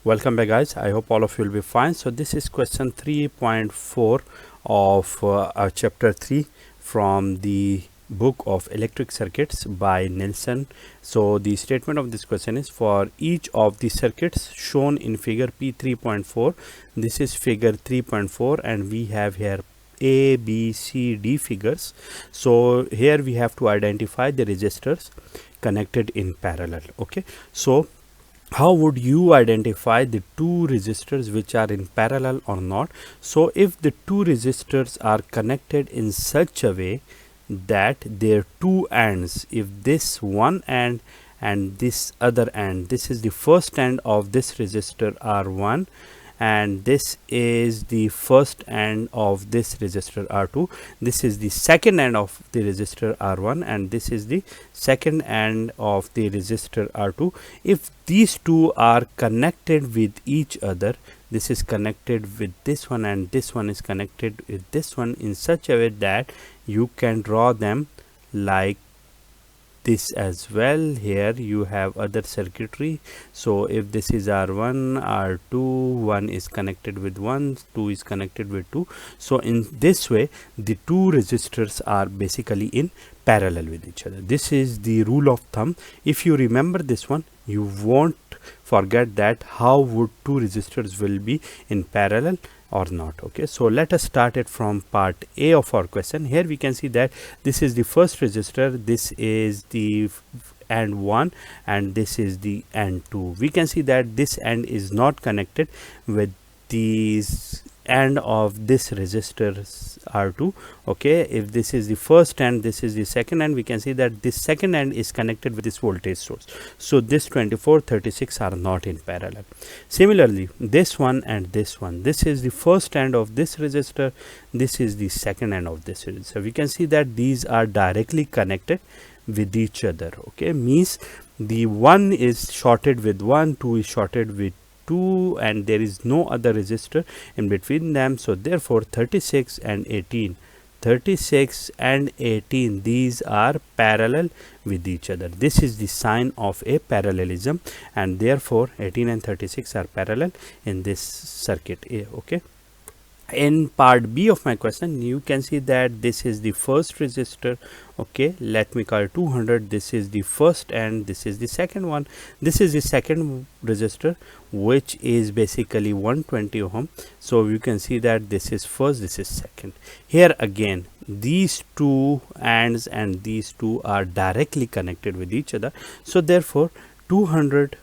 Welcome back, guys. I hope all of you will be fine. So this is question 3.4 of our chapter 3 from the book of Electric Circuits by Nilsson. So the statement of this question is, for each of the circuits shown in figure P3.4, this is figure 3.4 and we have here A, B, C, D figures. So here we have to identify the resistors connected in parallel. Okay, so how would you identify the two resistors which are in parallel or not? So if the two resistors are connected in such a way that their two ends, if this one end and this other end, this is the first end of this resistor R1 and this is the first end of this resistor R2, this is the second end of the resistor R1 and this is the second end of the resistor R2. If these two are connected with each other, this is connected with this one and this one is connected with this one in such a way that you can draw them like this as well. Here you have other circuitry. So if this is R1, R2, 1 is connected with 1, 2 is connected with 2. So in this way the two resistors are basically in parallel with each other. This is the rule of thumb. If you remember this one, you won't forget that how would two resistors will be in parallel or not. Okay, so let us start it from part A of our question. Here we can see that this is the first resistor, this is the end 1 and this is the end 2. We can see that this end is not connected with these end of this resistor R2. okay, if this is the first end, this is the second end, we can see that this second end is connected with this voltage source. So this 24, 36 are not in parallel. Similarly, this one and this one, this is the first end of this resistor, this is the second end of this resistor. We can see that these are directly connected with each other. Okay, means the one is shorted with 1, 2 is shorted with 2 and there is no other resistor in between them. So therefore 36 and 18, 36 and 18, these are parallel with each other. This is the sign of a parallelism and therefore 18 and 36 are parallel in this circuit A. Okay, in part B of my question, you can see that this is the first resistor. Okay, let me call 200. This is the first and this is the second one. This is the second resistor, which is basically 120 ohm. So you can see that this is first, this is second. Here again, these two ends and these two are directly connected with each other. So therefore 200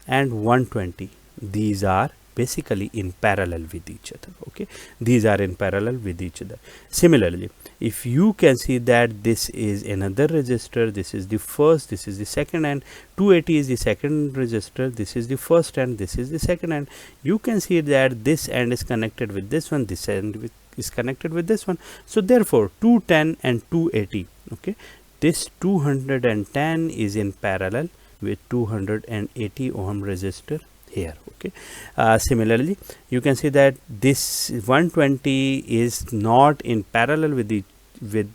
and 120, these are basically in parallel with each other. Okay, these are in parallel with each other. Similarly, if you can see that this is another resistor, this is the first, this is the second end, 280 is the second resistor, this is the first end, this is the second end, you can see that this end is connected with this one, this end is connected with this one. So therefore 210 and 280, okay, this 210 is in parallel with 280 ohm resistor here. Okay, similarly you can see that this 120 is not in parallel with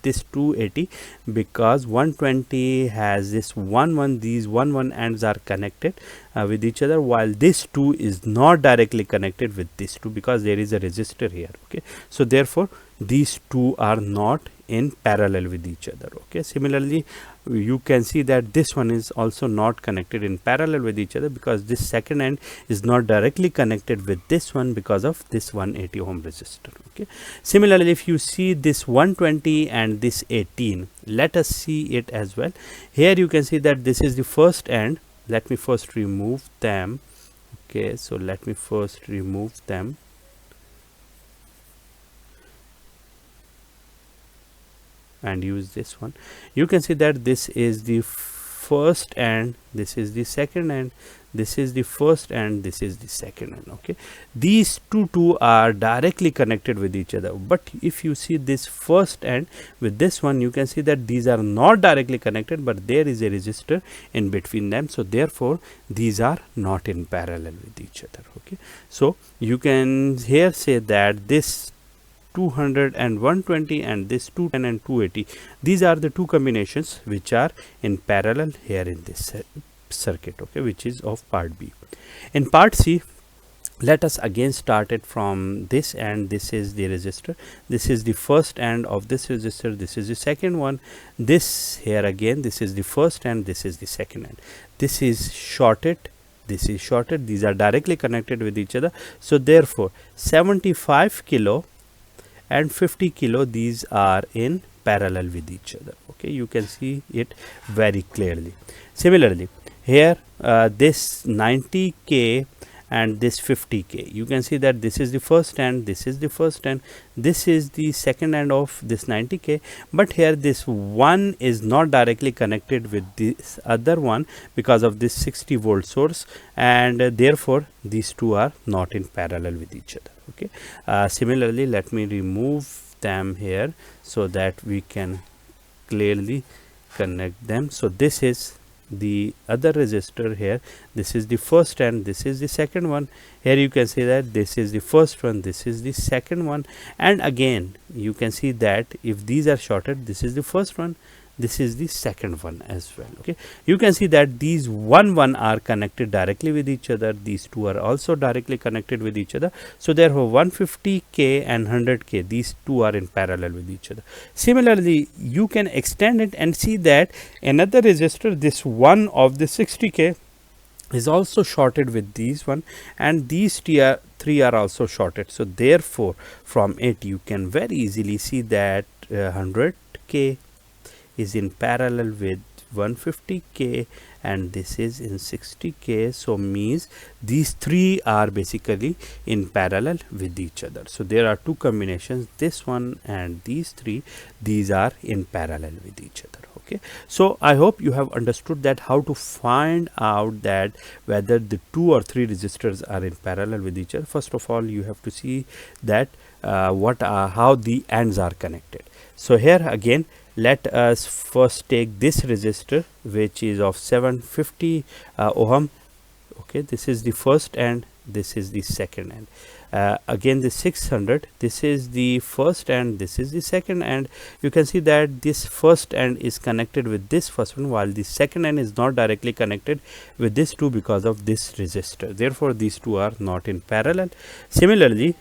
this 280 because 120 has this 1 these 1 ends are connected with each other, while this 2 is not directly connected with this 2 because there is a resistor here. Okay, so therefore these two are not in parallel with each other. Okay, similarly you can see that this one is also not connected in parallel with each other because this second end is not directly connected with this one because of this 180 ohm resistor. Okay, similarly if you see this 120 and this 18, let us see it as well. Here you can see that this is the first end. Let me first remove them. Okay, so let me first remove them. And use this one. You can see that this is the first end, this is the second end, this is the first end, this is the second end. Okay, these two are directly connected with each other, but if you see this first end with this one, you can see that these are not directly connected, but there is a resistor in between them. So therefore these are not in parallel with each other. Okay, so you can here say that this 200 and 120 and this 210 and 280, these are the two combinations which are in parallel here in this circuit. Okay, which is of part B. In part C, let us again start it from this end. This is the resistor, this is the first end of this resistor, this is the second one, this here again, this is the first end, this is the second end, this is shorted, this is shorted, these are directly connected with each other. So therefore 75 kilo and 50 kilo, these are in parallel with each other. Okay, you can see it very clearly. Similarly here this 90k and this 50k, you can see that this is the first end, this is the first end, this is the second end of this 90k, but here this one is not directly connected with this other one because of this 60 volt source, and therefore these two are not in parallel with each other. Okay, similarly let me remove them here so that we can clearly connect them. So this is the other resistor here, this is the first end, this is the second one. Here you can see that this is the first one, this is the second one, and again you can see that if these are shorted, this is the first one, this is the second one as well. Okay, you can see that these one are connected directly with each other, these two are also directly connected with each other. So therefore 150k and 100k, these two are in parallel with each other. Similarly you can extend it and see that another resistor, this one of the 60k, is also shorted with these one, and these three are also shorted. So therefore from it you can very easily see that 100k is in parallel with 150k and this is in 60k. So means these three are basically in parallel with each other. So there are two combinations, this one and these three, these are in parallel with each other. Okay, so I hope you have understood that how to find out that whether the 2 or 3 resistors are in parallel with each other. First of all you have to see that how the ends are connected. So here again let us first take this resistor which is of 750 ohm. Okay, this is the first end, this is the second end. Again the 600, this is the first end, this is the second end. You can see that this first end is connected with this first one, while the second end is not directly connected with this two because of this resistor. Therefore these two are not in parallel. Similarly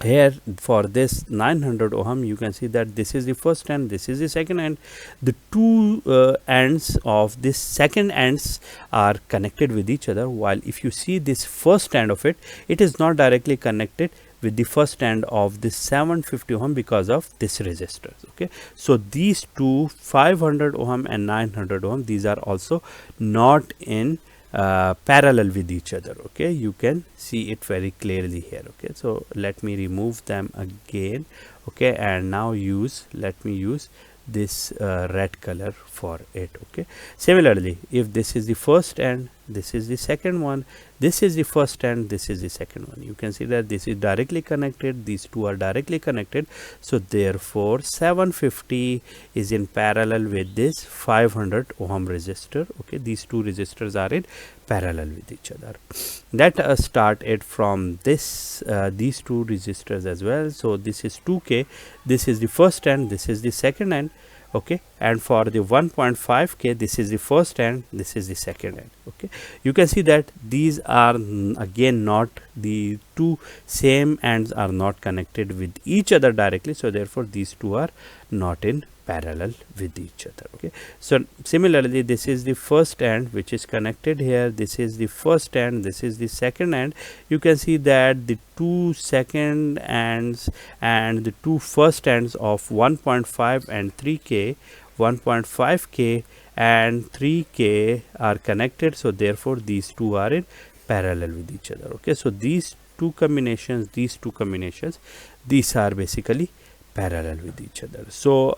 here for this 900 ohm, you can see that this is the first end, this is the second end. The two ends of this second ends are connected with each other, while if you see this first end of it, it is not directly connected with the first end of this 750 ohm because of this resistor. Okay, so these two 500 ohm and 900 ohm, these are also not in parallel with each other. Okay, you can see it very clearly here. Okay, so let me remove them again. Okay, and now let me use this red color for it. Okay, similarly if this is the first end, this is the second one, this is the first end, this is the second one, you can see that this is directly connected, these two are directly connected. So therefore 750 is in parallel with this 500 ohm resistor. Okay, these two resistors are in parallel with each other. Let us start it from this these two resistors as well. So this is 2k, this is the first end, this is the second end. Okay, and for the 1.5k, this is the first end, this is the second end. Okay, you can see that these are again not, the two same ends are not connected with each other directly, so therefore these two are not in parallel with each other. Okay, so similarly this is the first end which is connected here, this is the first end, this is the second end. You can see that the two second ends and the two first ends of 1.5 and 3k, 1.5k and 3k are connected, so therefore these two are in parallel with each other. Okay, so these two combinations, these are basically parallel with each other. So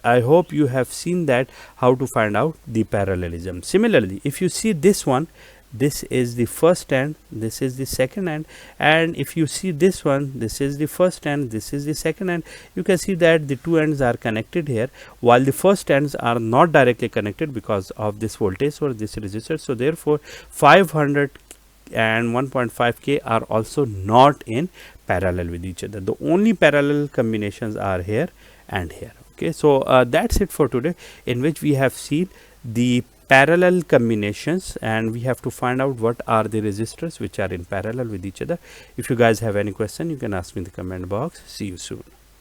I hope you have seen that how to find out the parallelism. Similarly if you see this one, this is the first end, this is the second end, and if you see this one, this is the first end, this is the second end, you can see that the two ends are connected here, while the first ends are not directly connected because of this voltage or this resistor. So therefore 500 and 1.5k are also not in parallel with each other. The only parallel combinations are here and here. Okay, so that's it for today, in which we have seen the parallel combinations, and we have to find out what are the resistors which are in parallel with each other. If you guys have any question, you can ask me in the comment box. See you soon.